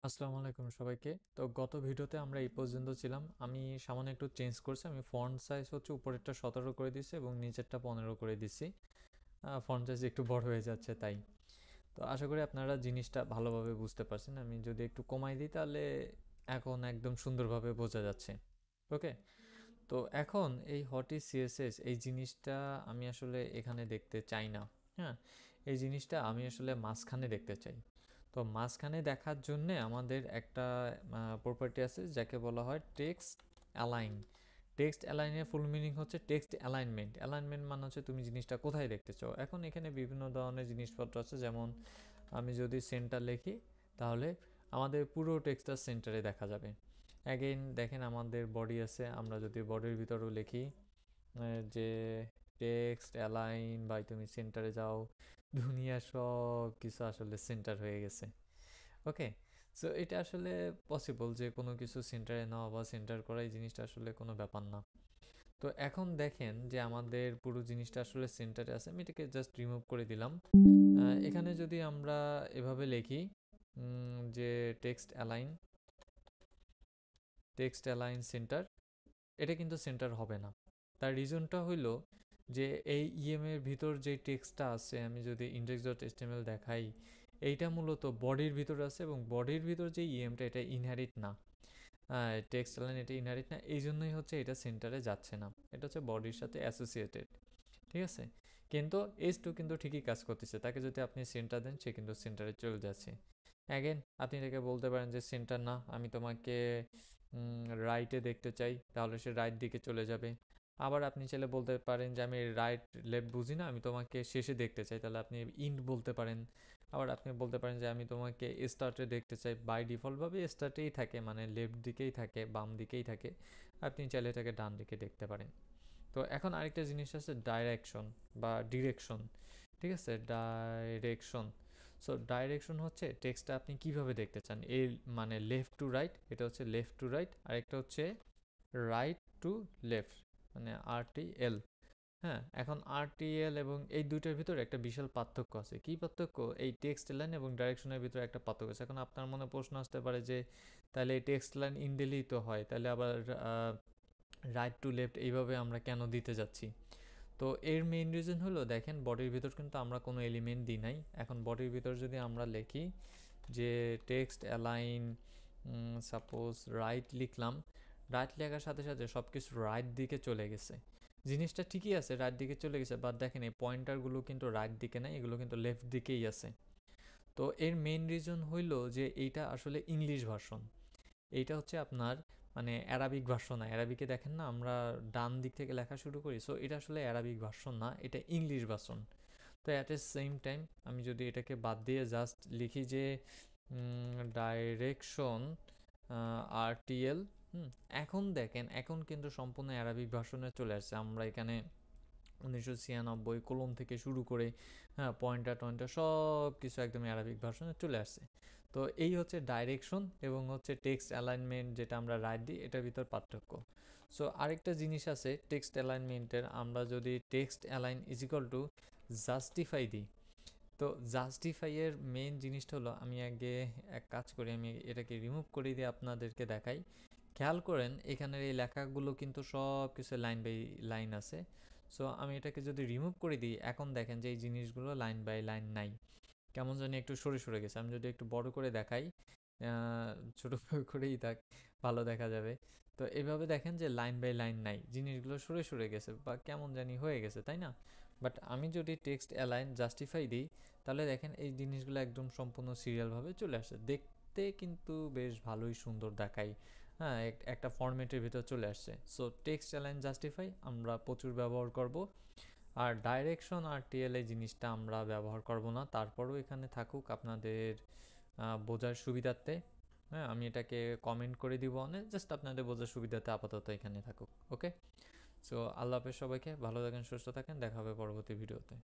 আসসালামু আলাইকুম সবাইকে। তো গত ভিডিওতে আমরা এই পর্যন্ত ছিলাম। আমি সামান্য একটু চেঞ্জ করছি। আমি ফন্ট সাইজ হচ্ছে উপরেরটা 17 করে দিছি এবং নিচেরটা 15 করে দিছি। ফন্ট সাইজ একটু বড় হয়ে যাচ্ছে তাই। তো আশা করি আপনারা জিনিসটা ভালোভাবে বুঝতে পারছেন। আমি যদি একটু কমাই দিই তাহলে এখন একদম সুন্দরভাবে বোঝা যাচ্ছে। ওকে? তো এখন এই হট ইজ সিএসএস এই জিনিসটা আমি আসলে এখানে দেখতে চাই না। হ্যাঁ? এই জিনিসটা আমি আসলে মাঝখানে দেখতে চাই। তো মাঝখানে দেখার জন্যে আমাদের একটা প্রপার্টি আছে যাকে বলা হয় টেক্সট অ্যালাইন। টেক্সট অ্যালাইনের ফুল মিনিং হচ্ছে টেক্সট অ্যালাইনমেন্ট। অ্যালাইনমেন্ট মানে হচ্ছে তুমি জিনিসটা কোথায় দেখতে চাও। এখন এখানে বিভিন্ন ধরনের জিনিসপত্র আছে, যেমন আমি যদি সেন্টার লিখি তাহলে আমাদের পুরো টেক্সটটা সেন্টারে দেখা যাবে। অ্যাগেইন দেখেন আমাদের বডি আছে, আমরা যদি বডির ভিতরেও লিখি যে টেক্সট অ্যালাইন বাই তুমি সেন্টারে যাও, দুনিয়া সব কিছু আসলে সেন্টার হয়ে গেছে। ওকে, সো এটা আসলে পসিবল যে কোনো কিছু সেন্টারে নেওয়া বা সেন্টার করা, এই জিনিসটা আসলে কোনো ব্যাপার না। তো এখন দেখেন যে আমাদের পুরো জিনিসটা আসলে সেন্টারে আছে। আমি এটাকে জাস্ট রিমুভ করে দিলাম। এখানে যদি আমরা এভাবে লিখি যে টেক্সট অ্যালাইন সেন্টার, এটা কিন্তু সেন্টার হবে না। তার রিজনটা হইলো যে এই এর ভিতর যে টেক্সটটা আছে, আমি যদি index.html দেখাই, এইটা মূলত বডির ভিতর আছে এবং বডির ভিতর যে ইএমটা এটা ইনহেরিট না, টেক্সট লাইন এটা ইনহেরিট না, এই জন্যই হচ্ছে এটা সেন্টারে যাচ্ছে না। এটা হচ্ছে বডির সাথে অ্যাসোসিয়েটেড। ঠিক আছে, কিন্তু টু কিন্তু ঠিকই কাজ করতেছে। তাকে যদি আপনি সেন্টার দেন সে কিন্তু সেন্টারে চলে যাচ্ছে। অ্যাগেন আপনি তাকে বলতে পারেন যে সেন্টার না, আমি তোমাকে রাইটে দেখতে চাই, তাহলে সে রাইট দিকে চলে যাবে। আবার আপনি চাইলে বলতে পারেন যে আমি রাইট লেফট বুঝি না, আমি তোমাকে শেষে দেখতে চাই, তাহলে আপনি ইন্ড বলতে পারেন। আবার আপনি বলতে পারেন যে আমি তোমাকে স্টার্টে দেখতে চাই, বাই ডিফল্টভাবে স্টার্টেই থাকে, মানে লেফট দিকেই থাকে, বাম দিকেই থাকে। আপনি চাইলে এটাকে ডান দিকে দেখতে পারেন। তো এখন আরেকটা জিনিস আছে ডাইরেকশন বা ডিরেকশন। ঠিক আছে, ডাইরেকশন। সো ডাইরেকশন হচ্ছে টেক্সটটা আপনি কিভাবে দেখতে চান, এই মানে লেফট টু রাইট, এটা হচ্ছে লেফট টু রাইট, আরেকটা হচ্ছে রাইট টু লেফট, মানে আরটিএল। হ্যাঁ, এখন আরটিএল এবং এই দুইটার ভিতরে একটা বিশাল পার্থক্য আছে। কি পার্থক্য? এই টেক্সট লাইন এবং ডাইরেকশনের ভিতরে একটা পার্থক্য আছে। এখন আপনার মনে প্রশ্ন আসতে পারে যে তাহলে এই টেক্সট লাইন ইনডেলেই তো হয়, তাহলে আবার রাইট টু লেফট এইভাবে আমরা কেন দিতে যাচ্ছি? তো এর মেইন রিজন হলো, দেখেন বডির ভিতর কিন্তু আমরা কোনো এলিমেন্ট দিই নাই। এখন বডির ভিতর যদি আমরা লিখি যে টেক্সট অ্যালাইন, সাপোজ রাইট লিখলাম, রাইট লেখার সাথে সাথে সব কিছু রাইট দিকে চলে গেছে। জিনিসটা ঠিকই আছে, রাইট দিকে চলে গেছে, বাট দেখেন এই পয়েন্টারগুলো কিন্তু রাইট দিকে নাই, এগুলো কিন্তু লেফট দিকেই আছে। তো এর মেইন রিজন হইলো যে এইটা আসলে ইংলিশ ভার্সন। এইটা হচ্ছে আপনার মানে অ্যারাবিক ভার্সন না। অ্যারাবিকে দেখেন না আমরা ডান দিক থেকে লেখা শুরু করি, সো এটা আসলে অ্যারাবিক ভার্সন না, এটা ইংলিশ ভার্সন। তো অ্যাট এ সেম টাইম আমি যদি এটাকে বাদ দিয়ে জাস্ট লিখি যে ডাইরেকশন আরটিএল, এখন দেখেন এখন কিন্তু সম্পূর্ণ অ্যারাবিক ভার্সনে চলে আসছে। আমরা এখানে 1996 কোলন থেকে শুরু করে, হ্যাঁ, পয়েন্টার টয়েন্টার সব কিছু একদম অ্যারাবিক ভার্সনে চলে আসছে। তো এই হচ্ছে ডাইরেকশন এবং হচ্ছে টেক্সট অ্যালাইনমেন্ট, যেটা আমরা রাইট দিই, এটার ভিতর পার্থক্য। সো আরেকটা জিনিস আছে টেক্সট অ্যালাইনমেন্টের, আমরা যদি text align is equal to justify দিই, তো জাস্টিফাইয়ের মেইন জিনিসটা হলো, আমি আগে এক কাজ করি, আমি এটাকে রিমুভ করে দিয়ে আপনাদেরকে দেখাই। খেয়াল করেন এখানের এই লেখাগুলো কিন্তু সব কিছু লাইন বাই লাইন আছে। সো আমি এটাকে যদি রিমুভ করে দিই, এখন দেখেন যে এই জিনিসগুলো লাইন বাই লাইন নাই, কেমন জানি একটু সরে সরে গেছে। আমি যদি একটু বড় করে দেখাই, ছোট করেই থাক, ভালো দেখা যাবে। তো এভাবে দেখেন যে লাইন বাই লাইন নাই, জিনিসগুলো সরে সরে গেছে বা কেমন জানি হয়ে গেছে, তাই না? বাট আমি যদি টেক্সট অ্যালাইন জাস্টিফাই দিই, তাহলে দেখেন এই জিনিসগুলো একদম সম্পূর্ণ সিরিয়ালভাবে চলে আসে, দেখতে কিন্তু বেশ ভালোই সুন্দর দেখায়। হ্যাঁ, একটা ফরম্যাটের ভিতর চলে আসছে। সো টেক্সট অ্যালাইন জাস্টিফাই আমরা প্রচুর ব্যবহার করব। আর ডাইরেকশন আর টিএলএ জিনিসটা আমরা ব্যবহার করব না, তারপরেও এখানে থাকুক আপনাদের বোঝার সুবিধার্থে। হ্যাঁ, আমি এটাকে কমেন্ট করে দিব অনেক, জাস্ট আপনাদের বোঝার সুবিধাতে আপাতত এখানে থাকুক। ওকে, সো আল্লাহ হাফেজ সবাইকে, ভালো থাকেন, সুস্থ থাকেন, দেখা হবে পরবর্তী ভিডিওতে।